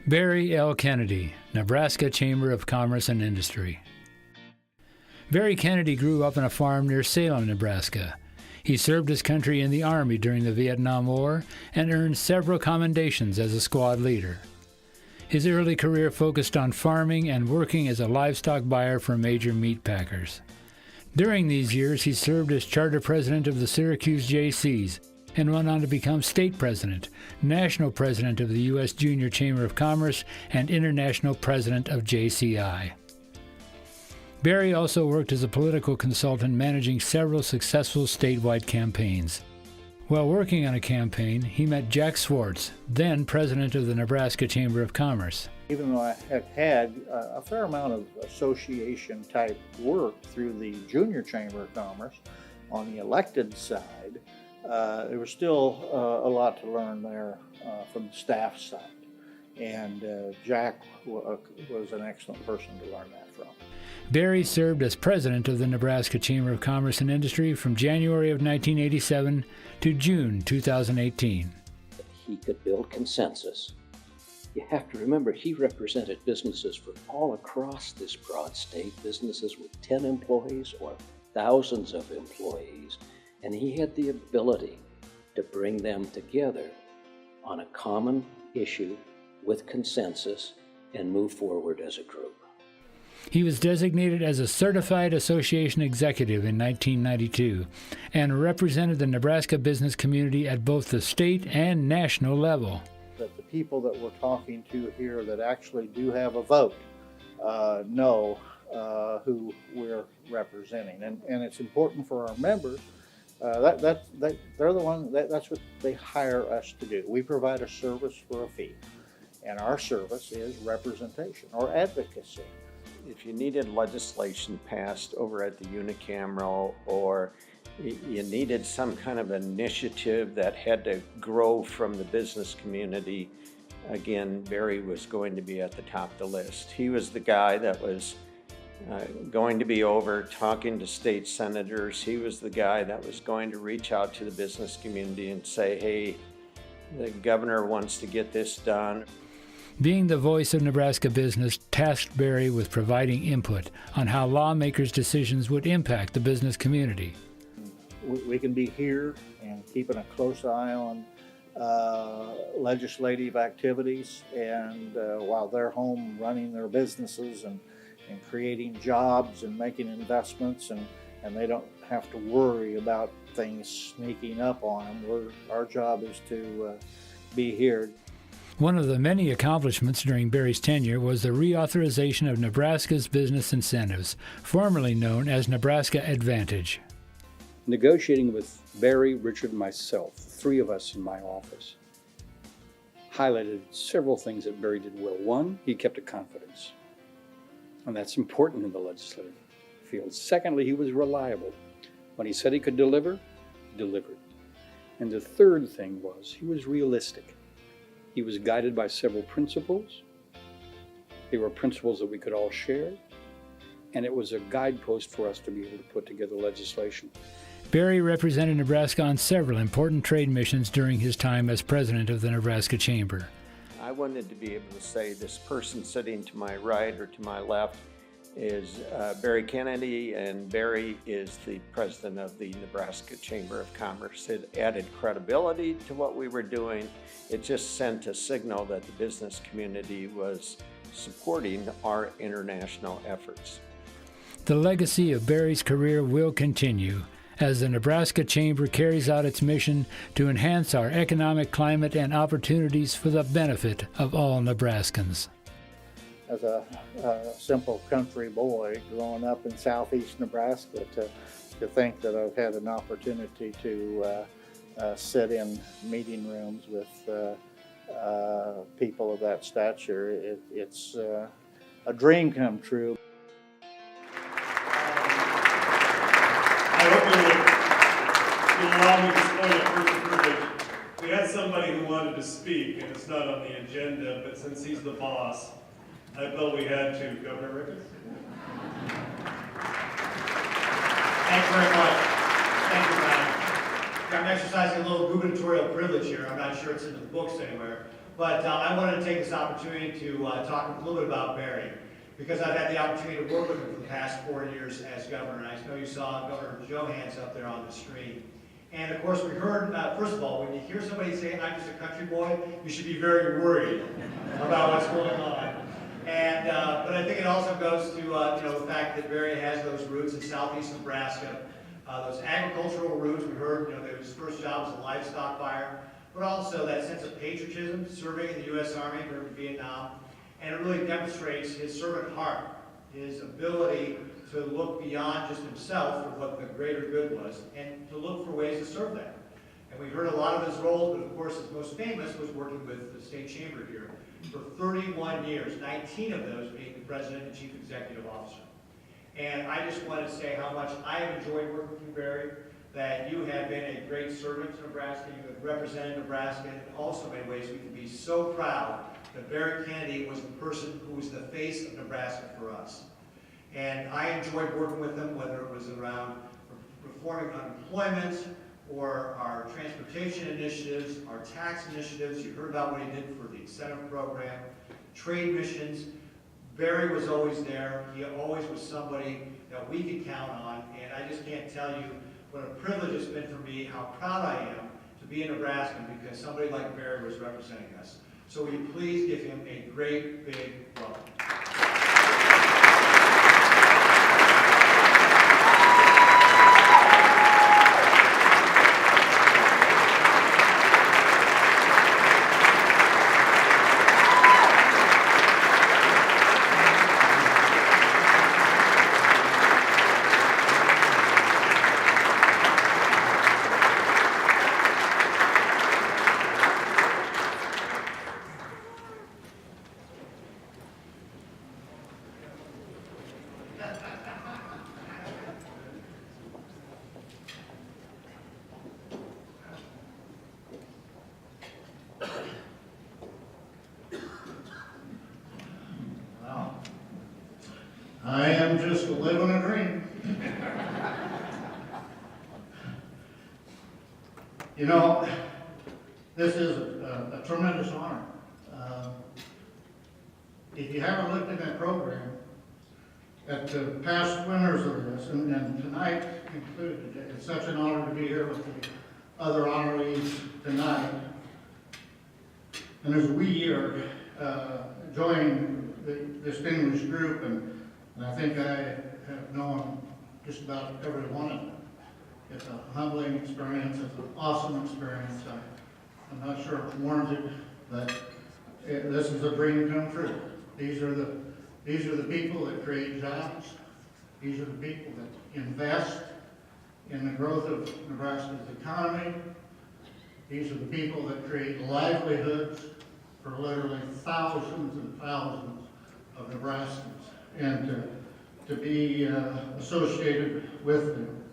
Barry L. Kennedy, Nebraska Chamber of Commerce and Industry. Barry Kennedy grew up on a farm near Salem, Nebraska. He served his country in the Army during the Vietnam War and earned several commendations as a squad leader. His early career focused on farming and working as a livestock buyer for major meat packers. During these years, he served as charter president of the Syracuse Jaycees and went on to become state president, national president of the U.S. Junior Chamber of Commerce, and international president of JCI. Barry also worked as a political consultant managing several successful statewide campaigns. While working on a campaign, he met Jack Swartz, then president of the Nebraska Chamber of Commerce. Even though I have had a fair amount of association type work through the Junior Chamber of Commerce on the elected side, there was still a lot to learn there from the staff side. And Jack was an excellent person to learn that from. Barry served as president of the Nebraska Chamber of Commerce and Industry from January of 1987 to June 2018. He could build consensus. You have to remember, he represented businesses from all across this broad state, businesses with 10 employees or thousands of employees, and he had the ability to bring them together on a common issue with consensus and move forward as a group. He was designated as a certified association executive in 1992 and represented the Nebraska business community at both the state and national level. That the people that we're talking to here that actually do have a vote know who we're representing. And it's important for our members. They're the one, that's what they hire us to do. We provide a service for a fee. And our service is representation or advocacy. If you needed legislation passed over at the unicameral, or you needed some kind of initiative that had to grow from the business community, again, Barry was going to be at the top of the list. He was the guy that was going to be over talking to state senators. He was the guy that was going to reach out to the business community and say, hey, the governor wants to get this done. Being the voice of Nebraska business tasked Barry with providing input on how lawmakers' decisions would impact the business community. We can be here and keeping a close eye on legislative activities, and while they're home running their businesses and creating jobs and making investments, and they don't have to worry about things sneaking up on them. Our job is to be here. One of the many accomplishments during Barry's tenure was the reauthorization of Nebraska's business incentives, formerly known as Nebraska Advantage. Negotiating with Barry, Richard, and myself, the three of us in my office, highlighted several things that Barry did well. One, he kept a confidence, and that's important in the legislative field. Secondly, he was reliable. When he said he could deliver, he delivered. And the third thing was he was realistic. He was guided by several principles. They were principles that we could all share, and it was a guidepost for us to be able to put together legislation. Barry represented Nebraska on several important trade missions during his time as president of the Nebraska Chamber. I wanted to be able to say this person sitting to my right or to my left is Barry Kennedy, and Barry is the president of the Nebraska Chamber of Commerce. It added credibility to what we were doing. It just sent a signal that the business community was supporting our international efforts. The legacy of Barry's career will continue as the Nebraska Chamber carries out its mission to enhance our economic climate and opportunities for the benefit of all Nebraskans. As a simple country boy growing up in southeast Nebraska, to think that I've had an opportunity to sit in meeting rooms with people of that stature, it's a dream come true. I hope you'll allow me to display a first privilege. We had somebody who wanted to speak, and it's not on the agenda, but since he's the boss, I felt we had to. Governor Ricketts? Thank you very much. Thank you, Ryan. I'm exercising a little gubernatorial privilege here. I'm not sure it's in the books anywhere. But I wanted to take this opportunity to talk a little bit about Barry, because I've had the opportunity to work with him for the past 4 years as governor. I know you saw Governor Johans up there on the screen. And of course, we heard, first of all, when you hear somebody say, I'm just a country boy, you should be very worried about what's going on. And, but I think it also goes to the fact that Barry has those roots in southeast Nebraska, those agricultural roots. We heard that his first job was a livestock buyer, but also that sense of patriotism, serving in the U.S. Army during Vietnam. And it really demonstrates his servant heart, his ability to look beyond just himself for what the greater good was, and to look for ways to serve that. And we heard a lot of his roles, but of course his most famous was working with the state chamber here for 31 years, 19 of those being the president and chief executive officer. And I just want to say how much I have enjoyed working with you, Barry, that you have been a great servant to Nebraska. You have represented Nebraska in also many ways. We can be so proud that Barry Kennedy was the person who was the face of Nebraska for us. And I enjoyed working with him, whether it was around reforming unemployment or our transportation initiatives, our tax initiatives. You heard about what he did for the incentive program, trade missions. Barry was always there. He always was somebody that we could count on. And I just can't tell you what a privilege it's been for me, how proud I am to be a Nebraskan because somebody like Barry was representing us. So will you please give him a great big welcome. I am just living a dream. You know, this is a tremendous honor. If you haven't looked at that program, at the past winners of this, and tonight included, it's such an honor to be here with the other honorees tonight. And as we are joining the distinguished group, and I think I have known just about every one of them. It's a humbling experience. It's an awesome experience. I'm not sure it warrants it, but this is a dream come true. These are the people that create jobs. These are the people that invest in the growth of Nebraska's economy. These are the people that create livelihoods for literally thousands and thousands of Nebraskans. And to be associated with them,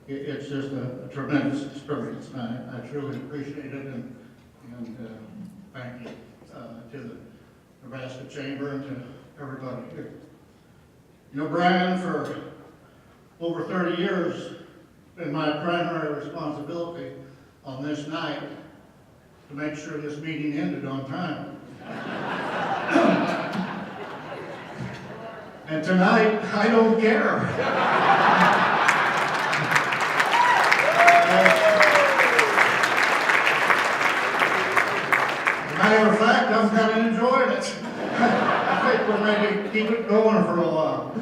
it's just a tremendous experience. I truly appreciate it, and thank you to the Nebraska Chamber and to everybody here. You know, Brian, for over 30 years, it's been my primary responsibility on this night to make sure this meeting ended on time. And tonight, I don't care. As a matter of fact, I'm kind of enjoying it. I think we'll maybe keep it going for a while.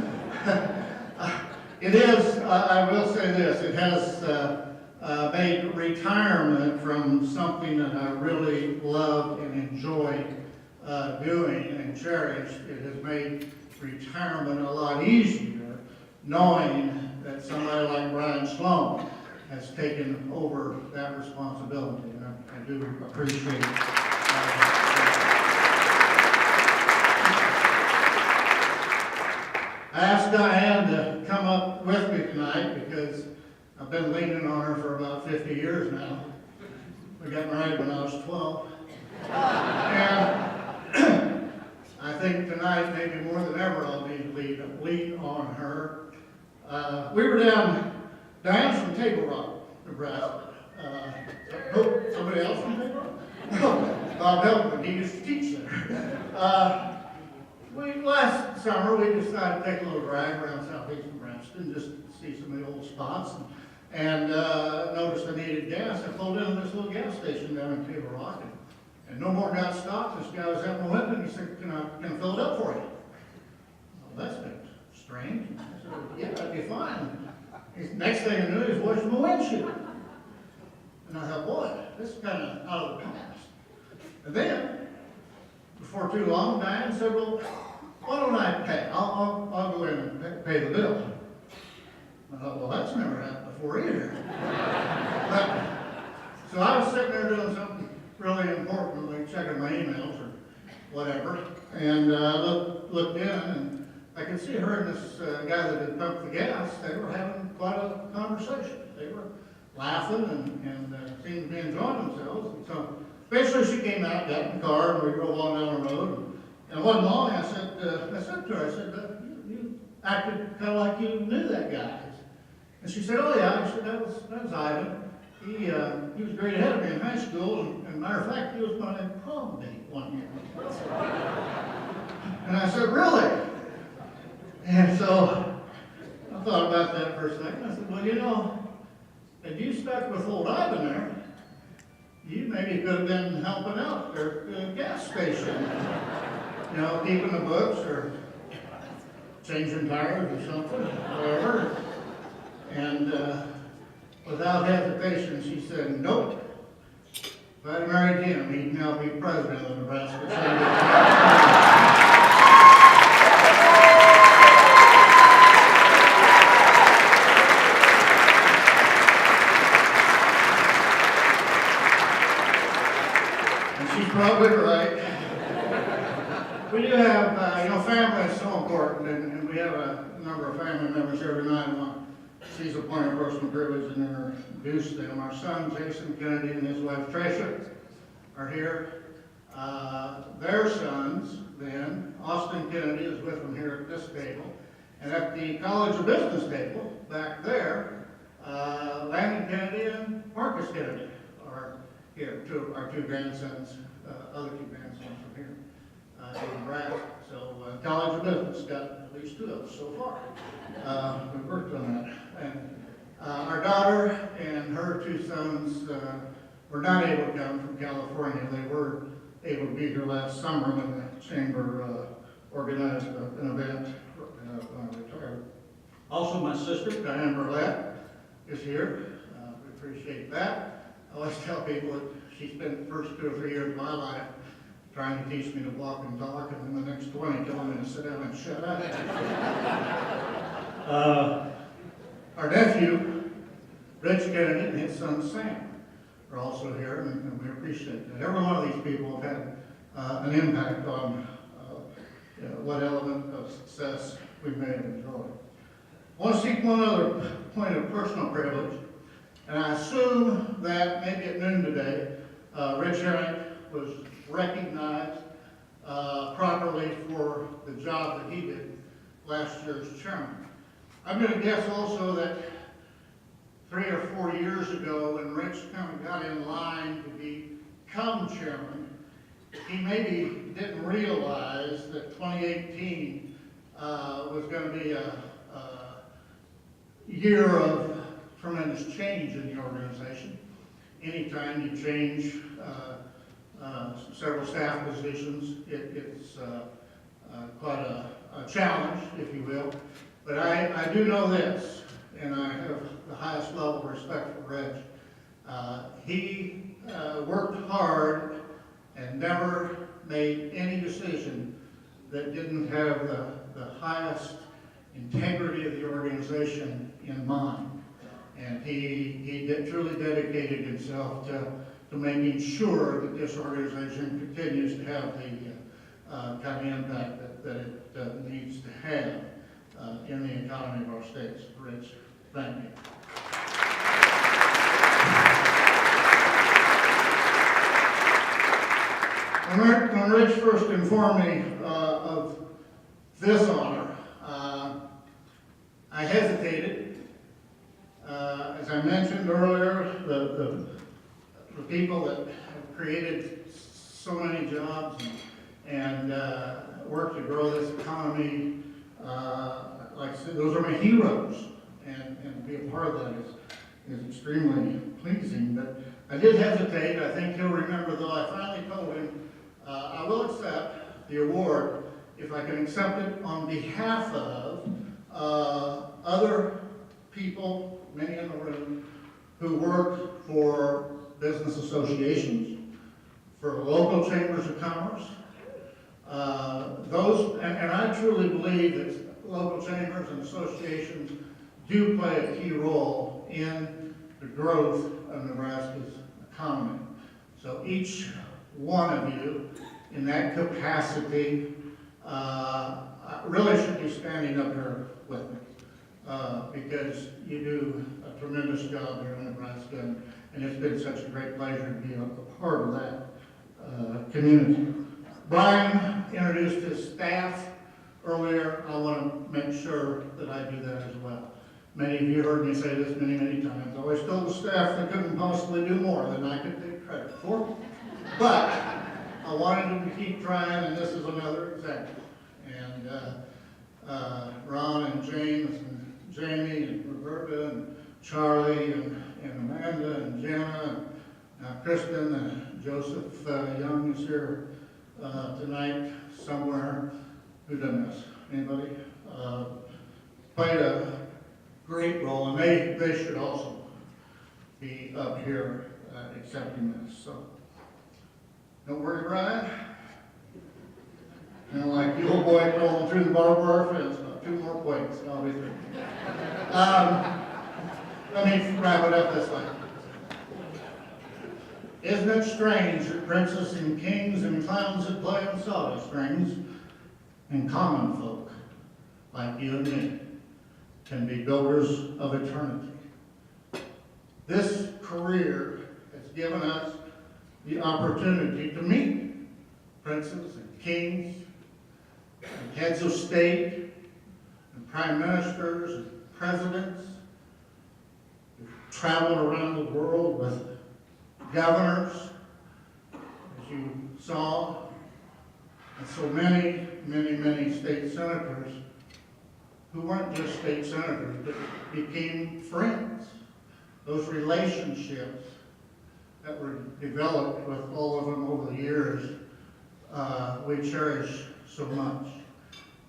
It is, I will say this, it has made retirement from something that I really love and enjoy doing and cherish. It has made retirement a lot easier, knowing that somebody like Brian Sloan has taken over that responsibility. And I do appreciate it. I asked Diane to come up with me tonight because I've been leaning on her for about 50 years now. We got married when I was 12. And I think tonight, maybe more than ever, I'll need to lean on her. We were Diane's from Table Rock, Nebraska. Oh, somebody else in there? Bob Helpman, he used to teach there. Last summer, we decided to take a little drive around southeast Nebraska and just see some of the old spots. And noticed I needed gas. I pulled into this little gas station down in Table Rock. And no more got stopped. This guy was at my window and he said, can I fill it up for you? Well, that's strange. I said, yeah, that'd be fine. Next thing I knew, he was washing my windshield. And I thought, boy, this is kind of out of the past. And then, before too long, Diane said, well, why don't I pay? I'll go in and pay the bill. I thought, well, that's never happened before either. So I was sitting there doing something really important, like checking my emails or whatever, and I looked in, and I could see her and this guy that had pumped the gas. They were having quite a conversation. They were laughing and seemed to be enjoying themselves. And so eventually she came out, got in the car, and we drove on down the road. And it wasn't long, I said to her, you acted kind of like you knew that guy. And she said, oh yeah. I said, that was Ivan. He was great ahead of me in high school, and matter of fact, he was my prom date one year. And I said, really? And so I thought about that for a second. I said, well, you know, if you stuck with old Ivan there, you maybe could have been helping out there at the gas station. You know, keeping the books or changing tires or something, whatever. And without hesitation, she said, nope. If I'd married him, he'd now be president of Nebraska. And she's probably right. We do have, family is so important, and we have a number of family members every night. She's a point of personal privilege and introduce them. Our son, Jason Kennedy, and his wife, Tricia, are here. Their sons, then, Austin Kennedy is with them here at this table. And at the College of Business table, back there, Landon Kennedy and Marcus Kennedy are here. Our two grandsons, other two grandsons from here in Nebraska. So College of Business got at least two of us so far. We've worked on that. And our daughter and her two sons were not able to come from California. They were able to be here last summer when the Chamber organized an event when I retired. Also, my sister, Diane Burlett, is here. We appreciate that. I always tell people that she spent the first 2 or 3 years of my life trying to teach me to walk and talk, and then the next 20 telling me to sit down and shut up. Our nephew, Rich Kennedy, and his son Sam are also here, and we appreciate that. Every one of these people have had an impact on what element of success we may have enjoyed. I want to seek one other point of personal privilege, and I assume that maybe at noon today, Rich Herring was recognized properly for the job that he did last year as chairman. I'm going to guess also that 3 or 4 years ago, when Rich kind of got in line to become chairman, he maybe didn't realize that 2018 was going to be a year of tremendous change in the organization. Anytime you change several staff positions, it's quite a challenge, if you will. But I do know this, and I have the highest level of respect for Reg. He worked hard and never made any decision that didn't have the highest integrity of the organization in mind. And he truly dedicated himself to making sure that this organization continues to have the kind of impact that it needs to have in the economy of our states. Rich, thank you. When Rich first informed me of this honor, I hesitated. As I mentioned earlier, the the people that have created so many jobs and worked to grow this economy. Like I said, those are my heroes, and to be a part of that is extremely pleasing. But I did hesitate. I think he'll remember, though. I finally told him I will accept the award if I can accept it on behalf of other people, many in the room, who work for business associations, for local chambers of commerce. And I truly believe that local chambers and associations do play a key role in the growth of Nebraska's economy. So each one of you, in that capacity, really should be standing up here with me, because you do a tremendous job here in Nebraska, and it's been such a great pleasure to be a part of that community. Brian introduced his staff earlier. I want to make sure that I do that as well. Many of you heard me say this many, many times. I always told the staff they couldn't possibly do more than I could take credit for. But I wanted them to keep trying, and this is another example. And Ron and James and Jamie and Roberta and Charlie and Amanda and Jenna and Kristen and Joseph Young is here tonight somewhere. Who done this? Anybody? Played a great role, and they should also be up here accepting this. So don't worry, Brian. You know, like the old boy crawling through the barbed wire fence, about 2 more plates, and I'll be through. Let me wrap it up this way. Isn't it strange that princes and kings and clowns that play on soda strings and common folk like you and me can be builders of eternity? This career has given us the opportunity to meet princes and kings and heads of state and prime ministers and presidents. We've traveled around the world with governors, as you saw, and so many, many, many state senators who weren't just state senators, but became friends. Those relationships that were developed with all of them over the years, we cherish so much.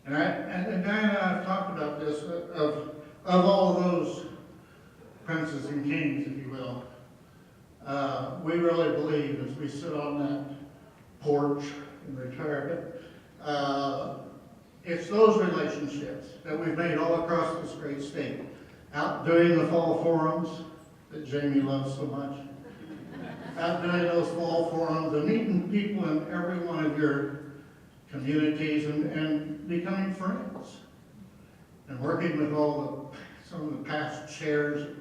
And Diana and I have talked about this, of all of those princes and kings, if you will. We really believe, as we sit on that porch in retirement, it's those relationships that we've made all across this great state. Out doing the fall forums that Jamie loves so much. Out doing those fall forums and meeting people in every one of your communities and becoming friends. And working with some of the past chairs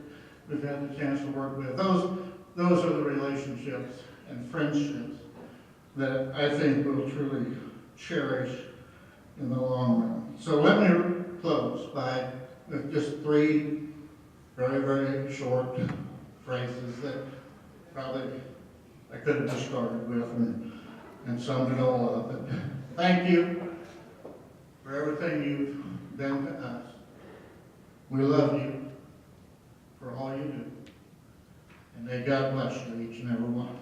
we've had the chance to work with. Those are the relationships and friendships that I think we'll truly cherish in the long run. So let me close with just 3 very, very short phrases that probably I could have just started with and summed it all up. But thank you for everything you've done to us. We love you for all you do. And may God bless you, each and every one.